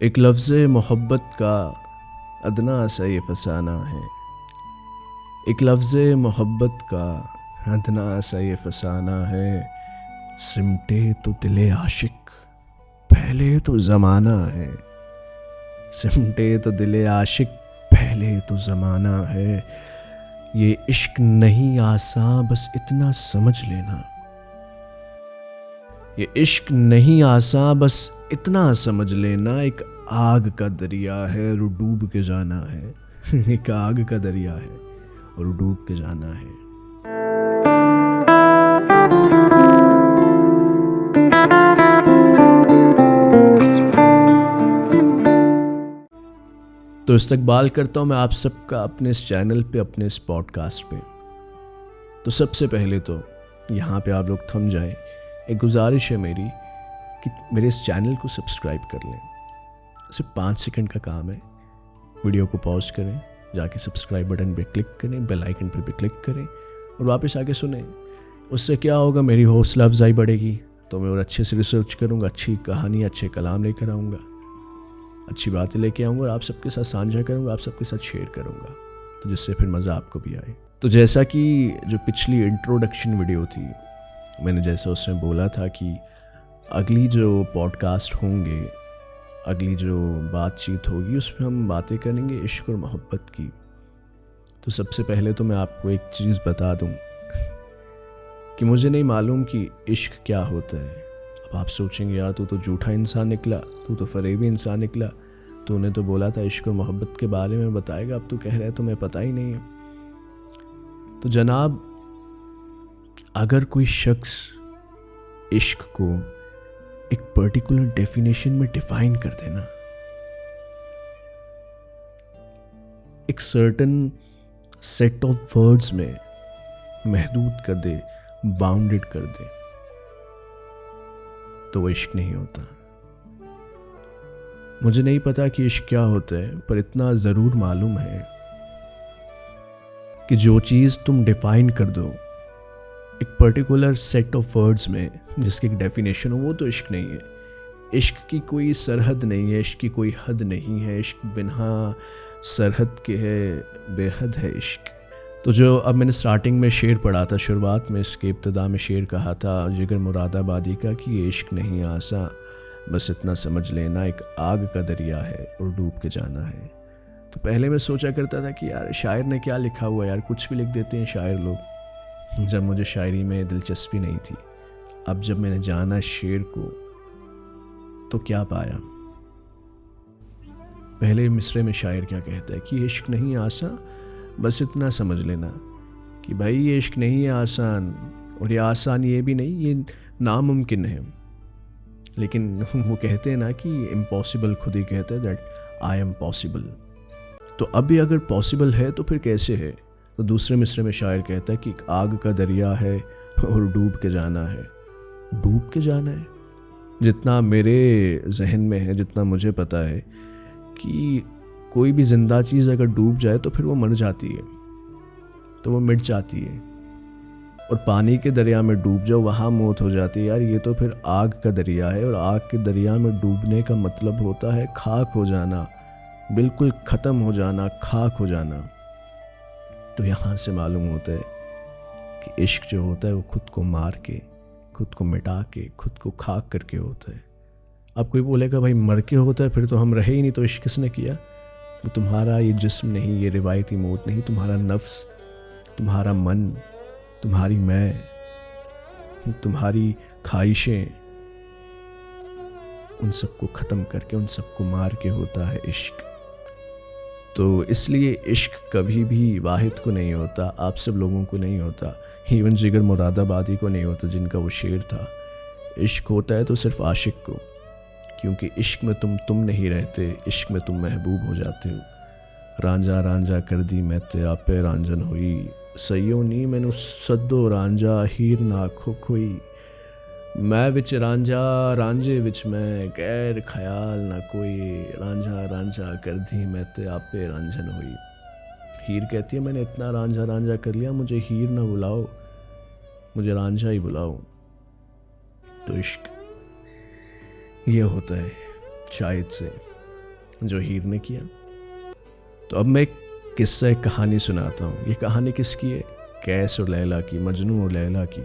एक लफ्ज़ मोहब्बत का अदना सा ये फसाना है। एक लफ्ज़ मोहब्बत का अदना सा ये फसाना है। सिमटे तो दिले आशिक पहले तो ज़माना है। सिमटे तो दिले आशिक पहले तो ज़माना है। ये इश्क नहीं आसान बस इतना समझ लेना। ये इश्क नहीं आसान बस इतना समझ लेना। एक आग का दरिया है और डूब के जाना है। एक आग का दरिया है और डूब के जाना है। तो इस्तकबाल करता हूँ मैं आप सबका अपने इस चैनल पे, अपने इस पॉडकास्ट पे। तो सबसे पहले तो यहाँ पे आप लोग थम जाएं। एक गुजारिश है मेरी कि मेरे इस चैनल को सब्सक्राइब कर लें। सिर्फ 5 सेकंड का काम है। वीडियो को पॉज करें, जाके सब्सक्राइब बटन पे क्लिक करें, बेल आइकन पर भी क्लिक करें और वापस आके सुने। उससे क्या होगा, मेरी हौसला अफजाई बढ़ेगी। तो मैं और अच्छे से रिसर्च करूँगा, अच्छी कहानी, अच्छे कलाम लेकर आऊँगा, अच्छी बातें लेके आऊँगा और आप सबके साथ साझा करूँगा, आप सबके साथ शेयर करूँगा, तो जिससे फिर मज़ा आपको भी आए। तो जैसा कि जो पिछली इंट्रोडक्शन वीडियो थी, मैंने जैसा उसमें बोला था कि अगली जो पॉडकास्ट होंगे, अगली जो बातचीत होगी, उसमें हम बातें करेंगे इश्क और मोहब्बत की। तो सबसे पहले तो मैं आपको एक चीज़ बता दूं कि मुझे नहीं मालूम कि इश्क क्या होता है। अब आप सोचेंगे यार तू तो झूठा इंसान निकला, तू तो फरेबी इंसान निकला, तूने तो बोला था इश्क और मोहब्बत के बारे में बताएगा, अब तू कह रहा है तुम्हें पता ही नहीं है। तो जनाब, अगर कोई शख्स इश्क को एक पर्टिकुलर डेफिनेशन में डिफाइन कर देना, एक सर्टन सेट ऑफ वर्ड्स में महदूद कर दे, बाउंडेड कर दे, तो वो इश्क नहीं होता। मुझे नहीं पता कि इश्क क्या होता है, पर इतना ज़रूर मालूम है कि जो चीज़ तुम डिफाइन कर दो एक पर्टिकुलर सेट ऑफ वर्ड्स में, जिसकी एक डेफिनेशन हो, वो तो इश्क नहीं है। इश्क की कोई सरहद नहीं है, इश्क की कोई हद नहीं है। इश्क बिना सरहद के है, बेहद है इश्क। तो जो अब मैंने स्टार्टिंग में शेर पढ़ा था, शुरुआत में इसके इब्तिदा में शेर कहा था जिगर मुरादाबादी का कि ये इश्क नहीं आसा बस इतना समझ लेना, एक आग का दरिया है और डूब के जाना है। तो पहले मैं सोचा करता था कि यार शायर ने क्या लिखा हुआ है, यार कुछ भी लिख देते हैं शायर लोग। जब मुझे शायरी में दिलचस्पी नहीं थी, अब जब मैंने जाना शेर को, तो क्या पाया। पहले मिसरे में शायर क्या कहता है कि इश्क नहीं आसा बस इतना समझ लेना कि भाई ये इश्क नहीं है आसान, और ये आसान ये भी नहीं, ये नामुमकिन है। लेकिन वो कहते हैं ना कि इम्पॉसिबल खुद ही कहते हैं दैट आई एम पॉसिबल। तो अभी अगर पॉसिबल है तो फिर कैसे है। तो दूसरे मिसरे में शायर कहता है कि एक आग का दरिया है और डूब के जाना है। डूब के जाना है, जितना मेरे जहन में है, जितना मुझे पता है कि कोई भी जिंदा चीज़ अगर डूब जाए तो फिर वो मर जाती है, तो वो मिट जाती है। और पानी के दरिया में डूब जाओ, वहाँ मौत हो जाती है। यार ये तो फिर आग का दरिया है, और आग के दरिया में डूबने का मतलब होता है खाक हो जाना, बिल्कुल ख़त्म हो जाना, खाक हो जाना। तो यहाँ से मालूम होता है कि इश्क जो होता है वो खुद को मार के, खुद को मिटा के, खुद को खाक करके होता है। अब कोई बोलेगा भाई मर के होता है, फिर तो हम रहे ही नहीं, तो इश्क किसने किया। वो तुम्हारा ये जिस्म नहीं, ये रिवायती मौत नहीं, तुम्हारा नफ्स, तुम्हारा मन, तुम्हारी मैं, तुम्हारी ख्वाहिशें, उन सबको ख़त्म करके, उन सबको मार के होता है इश्क। तो इसलिए इश्क कभी भी वाहिद को नहीं होता, आप सब लोगों को नहीं होता, इवन जिगर मुरादाबादी को नहीं होता जिनका वो शेर था। इश्क होता है तो सिर्फ आशिक को, क्योंकि इश्क में तुम नहीं रहते, इश्क में तुम महबूब हो जाते हो। रांझा रांझा कर दी मैं ते आपे रांझन हुई, सईयो नी मैनू सद्दो रांझा हीर ना खो खोई। मैं विच रांझा रांझे विच मैं, गैर ख्याल ना कोई। रांझा रांझा कर दी मैं ते आपे रांझन हुई। हीर कहती है मैंने इतना रांझा रांझा कर लिया, मुझे हीर ना बुलाओ, मुझे रांझा ही बुलाओ। तो इश्क ये होता है शायद से। जो हीर ने किया। तो अब मैं एक किस्सा, एक कहानी सुनाता हूँ। ये कहानी किसकी है? कैस और लैला की, मजनू और लैला की।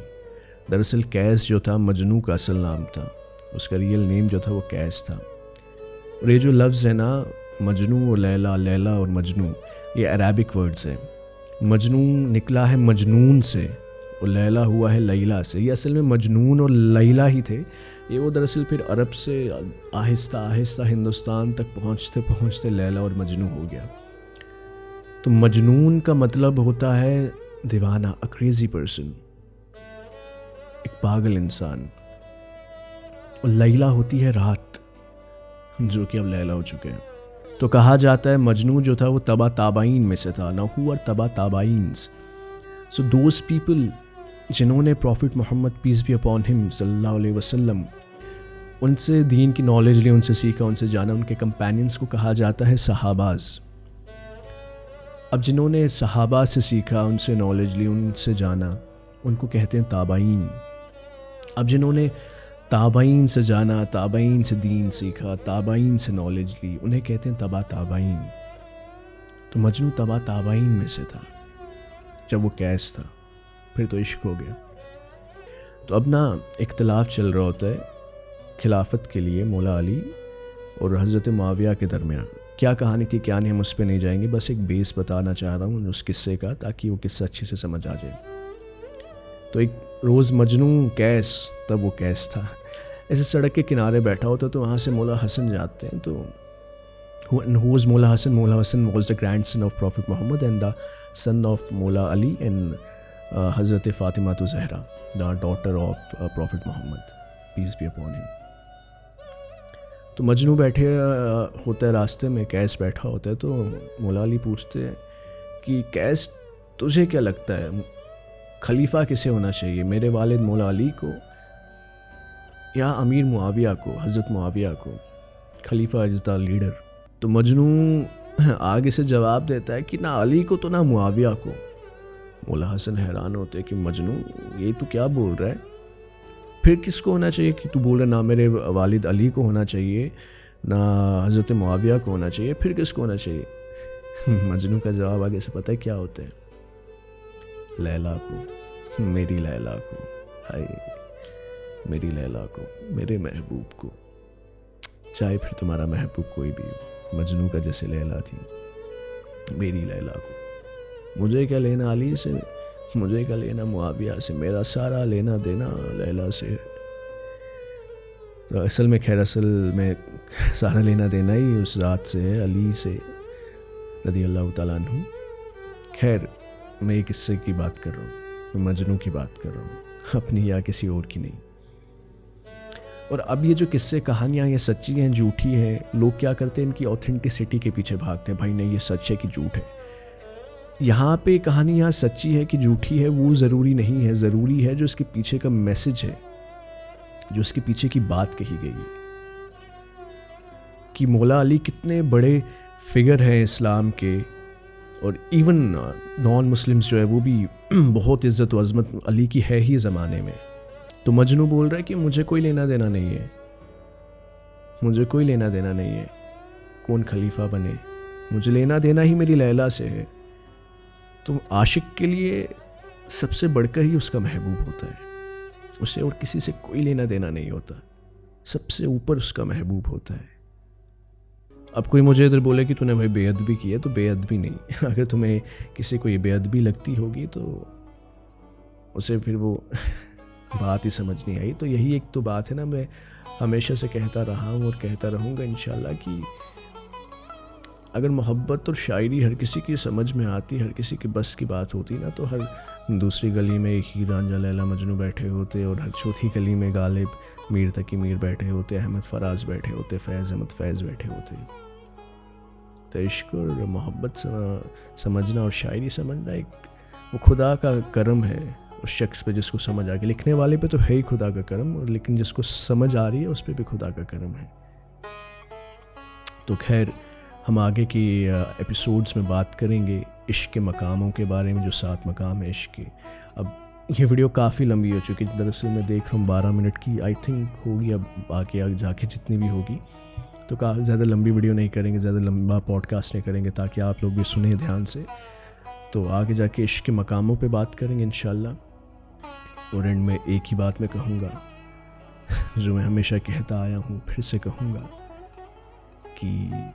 दरअसल कैस जो था मजनू का असल नाम था, उसका रियल नेम जो था वो कैस था। और ये जो लफ्ज़ है ना, मजनू और लैला, लैला और मजनू, ये अरबिक वर्ड्स हैं। मजनू निकला है मजनून से और लैला हुआ है लैला से। ये असल में मजनून और लैला ही थे। ये वो दरअसल फिर अरब से आहिस्ता आहिस्ता हिंदुस्तान तक पहुँचते पहुँचते लैला और मजनू हो गया। तो मजनून का मतलब होता है दीवाना, अ क्रेजी पर्सन, एक पागल इंसान। और लैला होती है रात, जो कि अब लैला हो चुके हैं। तो कहा जाता है मजनू जो था वो तबा ताबाइन में से था। ना हुआ तबा ताबाइन्स, सो दोज पीपल जिन्होंने prophet Muhammad peace be upon him सल्लल्लाहु अलैहि वसल्लम उनसे दीन की नॉलेज ली, उनसे सीखा, उनसे जाना, उनके कंपेनियंस को कहा जाता है सहाबाज। अब जिन्होंने सहाबा से सीखा, उनसे नॉलेज ली, उनसे जाना, उनको कहते हैं ताबाइन। अब जिन्होंने ताबाइन से जाना, ताबाइन से दीन सीखा, ताबाइन से नॉलेज ली, उन्हें कहते हैं तबा ताबाइन। तो मजनू तबा ताबाइन में से था जब वो कैस था। फिर तो इश्क हो गया। तो अब ना इख्तिलाफ चल रहा होता है खिलाफत के लिए मौला अली और हज़रत मुआविया के दरमियान। क्या कहानी थी क्या नहीं, हम उस पर नहीं जाएंगे, बस एक बेस बताना चाह रहा हूँ उस किस्से का, ताकि वो किस्सा अच्छे से समझ आ जाए। तो एक रोज़ मजनू कैस, तब वो कैस था, ऐसे सड़क के किनारे बैठा होता। तो वहाँ से मौला हसन जाते हैं। तो who was मौला हसन? मौला Hasan was the grandson of Prophet Muhammad and the son of मौला अली and हज़रत फ़ातिमा तो Zahra, the daughter of Prophet Muhammad peace be upon him। तो मजनू बैठे होता है रास्ते में, कैस बैठा होता है। तो मौला अली पूछते हैं कि कैस तुझे क्या लगता है खलीफा किसे होना चाहिए, मेरे वालिद मौला अली को या अमीर मुआविया को, हज़रत मुआविया को? खलीफा इज़ द लीडर। तो मजनू आगे से जवाब देता है कि ना अली को तो ना मुआविया को। मौला हसन हैरान होते हैं कि मजनू ये तू क्या बोल रहा है, फिर किसको होना चाहिए? कि तू बोल रहा ना मेरे वालिद अली को होना चाहिए, ना हज़रत मुआविया को होना चाहिए, फिर किसको होना चाहिए? मजनू का जवाब आगे से पता है क्या होता है? लैला को, मेरी लैला को, हाय मेरी लैला को, मेरे महबूब को, चाहे फिर तुम्हारा महबूब कोई भी हो। मजनू का जैसे लैला थी, मेरी लैला को। मुझे क्या लेना अली से, मुझे क्या लेना मुआविया से, मेरा सारा लेना देना लैला से। तो असल में सारा लेना देना ही उस ज़ात से है, अली से रज़ी अल्लाह तआला अन्हु। खैर, मैं एक किस्से की बात कर रहा हूँ, मैं मजनू की बात कर रहा हूँ, अपनी या किसी और की नहीं। और अब ये जो किस्से कहानियाँ ये सच्ची हैं झूठी हैं, लोग क्या करते हैं इनकी ऑथेंटिसिटी के पीछे भागते हैं। भाई नहीं ये सच है कि झूठ है। यहाँ पे कहानी यहाँ सच्ची है कि झूठी है वो ज़रूरी नहीं है, ज़रूरी है जो इसके पीछे का मैसेज है, जो इसके पीछे की बात कही गई है कि मौला अली कितने बड़े फिगर हैं इस्लाम के। और इवन नॉन मुस्लिम्स जो है वो भी बहुत इज़्ज़त व अज़मत अली की है ही ज़माने में। तो मजनू बोल रहा है कि मुझे कोई लेना देना नहीं है, मुझे कोई लेना देना नहीं है कौन खलीफा बने, मुझे लेना देना ही मेरी लैला से है। तो आशिक के लिए सबसे बढ़कर ही उसका महबूब होता है, उसे और किसी से कोई लेना देना नहीं होता, सबसे ऊपर उसका महबूब होता है। अब कोई मुझे इधर बोले कि तूने भाई बेअदबी की है, तो बेअदबी नहीं। अगर तुम्हें किसी को ये बेअदबी लगती होगी तो उसे फिर वो बात ही समझ नहीं आई। तो यही एक तो बात है ना, मैं हमेशा से कहता रहा हूँ और कहता रहूँगा इंशाल्लाह कि अगर मोहब्बत और शायरी हर किसी की समझ में आती, हर किसी के बस की बात होती ना, तो हर दूसरी गली में हीर रांझा लैला मजनू बैठे होते, और हर चौथी गली में गालिब मीर तकी मीर बैठे होते, अहमद फराज बैठे होते, फैज़ अहमद फैज़ बैठे होते। तो इश्क और मोहब्बत समझना और शायरी समझना एक वो खुदा का करम है उस शख्स पे जिसको समझ आ गया। लिखने वाले पे तो है ही खुदा का करम, और लेकिन जिसको समझ आ रही है उस पे भी खुदा का करम है। तो खैर, हम आगे की एपिसोड्स में बात करेंगे इश्क के मकामों के बारे में, जो 7 मकाम है इश्क के। अब ये वीडियो काफ़ी लंबी हो चुकी है, दरअसल मैं देख रहा हूँ 12 मिनट की आई थिंक होगी, अब आगे जाके जितनी भी होगी। तो ज़्यादा लंबी वीडियो नहीं करेंगे, ज़्यादा लंबा पॉडकास्ट नहीं करेंगे, ताकि आप लोग भी सुने ध्यान से। तो आगे जाके इश्क के मकामों पे बात करेंगे इंशाल्लाह। और एंड में एक ही बात मैं कहूँगा जो मैं हमेशा कहता आया हूँ, फिर से कहूँगा कि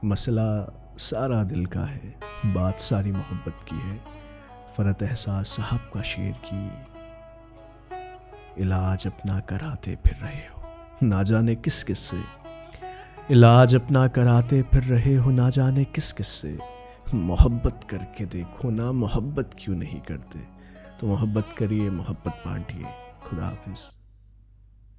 मसला सारा दिल का है, बात सारी मोहब्बत की है। फ़रत एहसास साहब का शेर की, इलाज अपना कराते फिर रहे हो ना जाने किस किस से, इलाज अपना कराते फिर रहे हो ना जाने किस किस से। मोहब्बत करके देखो ना, मोहब्बत क्यों नहीं करते। तो मोहब्बत करिए, मोहब्बत बांटिए। खुदा हाफिज़।